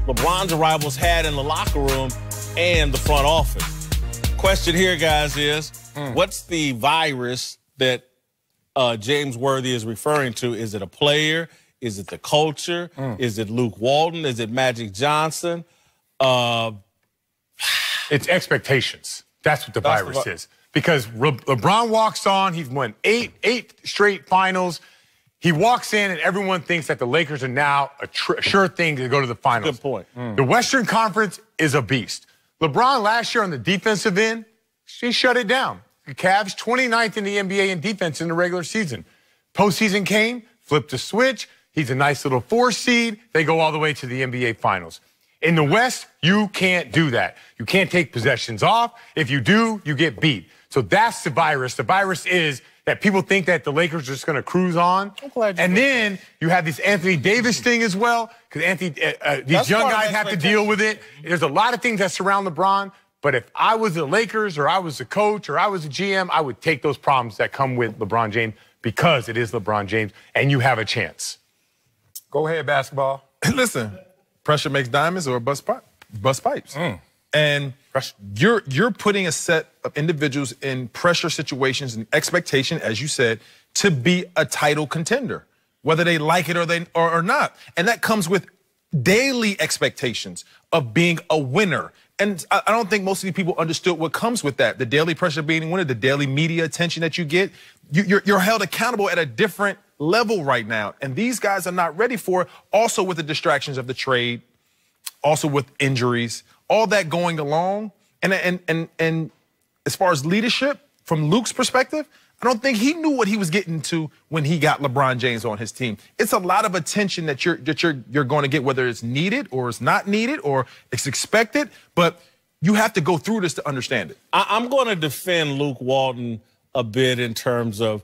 LeBron's arrivals had in the locker room and the front office. Question here, guys, is what's the virus that James Worthy is referring to? Is it a player? Is it the culture? Is it Luke Walton? Is it Magic Johnson? It's expectations. That's what the virus is. Because LeBron walks on, he's won eight straight finals. He walks in and everyone thinks that the Lakers are now a sure thing to go to the finals. Good point. The Western Conference is a beast. LeBron last year on the defensive end, he shut it down. The Cavs 29th in the NBA in defense in the regular season. Postseason came, flipped the switch. He's a nice little 4 seed. They go all the way to the NBA Finals. In the West, you can't do that. You can't take possessions off. If you do, you get beat. So that's the virus. The virus is that people think that the Lakers are just going to cruise on. And then you have this Anthony Davis thing as well, because these young guys have to deal with it. There's a lot of things that surround LeBron. But if I was the Lakers or I was the coach or I was a GM, I would take those problems that come with LeBron James because it is LeBron James and you have a chance. Go ahead, basketball. Listen, pressure makes diamonds or bust pipes. And you're putting a set of individuals in pressure situations and expectation, as you said, to be a title contender, whether they like it or not. And that comes with daily expectations of being a winner. And I don't think most of the people understood what comes with that. The daily pressure of being a winner, the daily media attention that you get. You're held accountable at a different level right now. And these guys are not ready for it. Also with the distractions of the trade, also with injuries, all that going along. And as far as leadership, from Luke's perspective, I don't think he knew what he was getting to when he got LeBron James on his team. It's a lot of attention that you're going to get, whether it's needed or it's not needed or it's expected, but you have to go through this to understand it. I'm going to defend Luke Walton a bit in terms of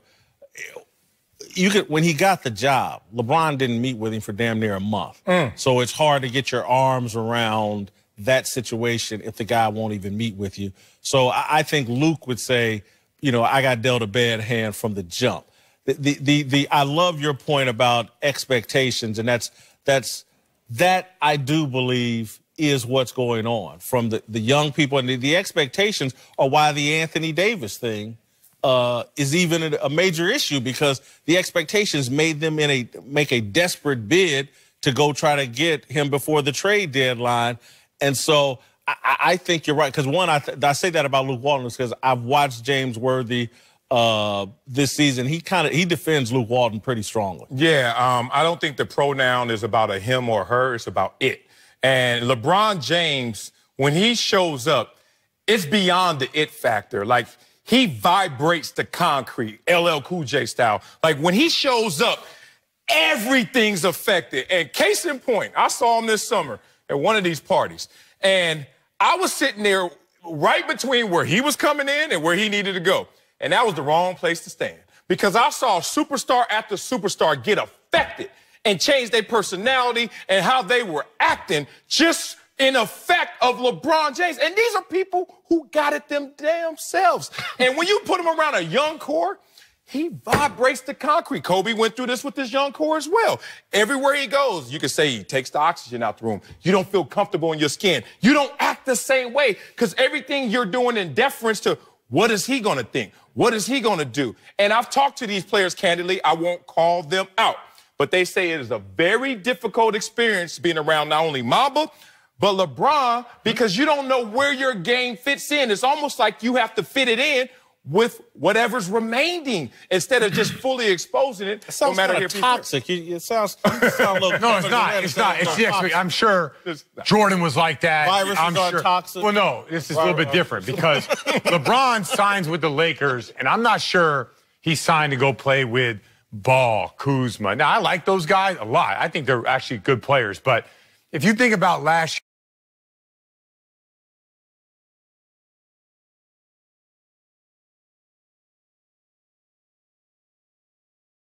when he got the job, LeBron didn't meet with him for damn near a month. So it's hard to get your arms around that situation if the guy won't even meet with you. So I think Luke would say, you know, I got dealt a bad hand from the jump. I love your point about expectations, and that I do believe is what's going on from the young people, and the expectations are why the Anthony Davis thing is even a major issue, because the expectations made them make a desperate bid to go try to get him before the trade deadline. And so I think you're right, because one, I say that about Luke Walton because I've watched James Worthy this season. He defends Luke Walton pretty strongly. Yeah, I don't think the pronoun is about a him or her. It's about it. And LeBron James, when he shows up, it's beyond the it factor. Like, he vibrates the concrete, LL Cool J style. Like, when he shows up, everything's affected. And case in point, I saw him this summer at one of these parties. And I was sitting there right between where he was coming in and where he needed to go. And that was the wrong place to stand, because I saw superstar after superstar get affected and change their personality and how they were acting just in effect of LeBron James. And these are people who got it them damn selves. And when you put him around a young core, he vibrates the concrete. Kobe went through this with his young core as well. Everywhere he goes, you can say he takes the oxygen out the room. You don't feel comfortable in your skin. You don't act the same way, because everything you're doing in deference to what is he going to think? What is he going to do? And I've talked to these players candidly. I won't call them out, but they say it is a very difficult experience being around not only Mamba, but LeBron, because you don't know where your game fits in. It's almost like you have to fit it in with whatever's remaining instead of just fully exposing it. It sounds kind of toxic. It sounds a little... No, it's not. It's not. It's actually, I'm sure Jordan was like that. Viruses are toxic. Well, no, this is a little bit different, because LeBron signs with the Lakers, and I'm not sure he signed to go play with Ball, Kuzma. Now, I like those guys a lot. I think they're actually good players. But if you think about last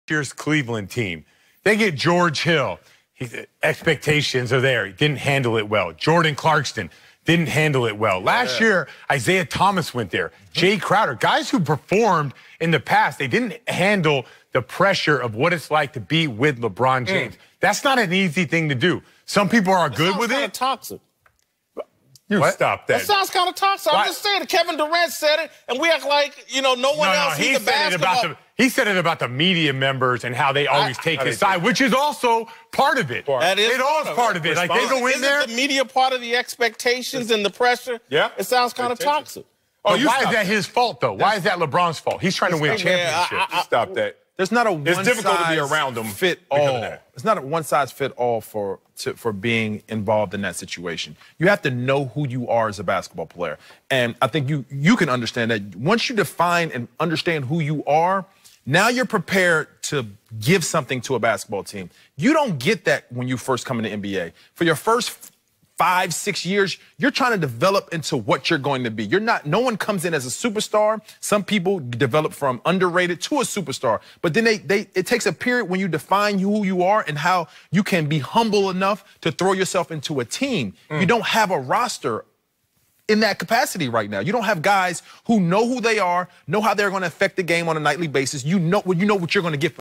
year's Cleveland team, they get George Hill. Expectations are there. He didn't handle it well. Jordan Clarkson didn't handle it well. Last year, Isaiah Thomas went there. Jay Crowder, guys who performed in the past, they didn't handle the pressure of what it's like to be with LeBron James. That's not an easy thing to do. Some people are good with Kind it. of toxic. You stop that. That sounds kind of toxic. I'm just saying. Kevin Durant said it, and we act like no one else. He said it about he said it about the media members and how they always take his side, which is also part of it. That is part of it. Like they go in there. Isn't the media part of the expectations and the pressure? Yeah. It sounds kind of toxic. Why is that his fault though? Why is that LeBron's fault? He's trying to win championships. Stop that. There's not a It's difficult to be around them fit all. It's not a one size fit all for being involved in that situation. You have to know who you are as a basketball player, and I think you can understand that once you define and understand who you are. Now you're prepared to give something to a basketball team. You don't get that when you first come in the NBA. For your first 5-6 years, you're trying to develop into what you're going to be. No one comes in as a superstar. Some people develop from underrated to a superstar. But then it takes a period when you define who you are and how you can be humble enough to throw yourself into a team. You don't have a roster in that capacity right now. You don't have guys who know who they are, know how they're going to affect the game on a nightly basis. You know what you're going to get.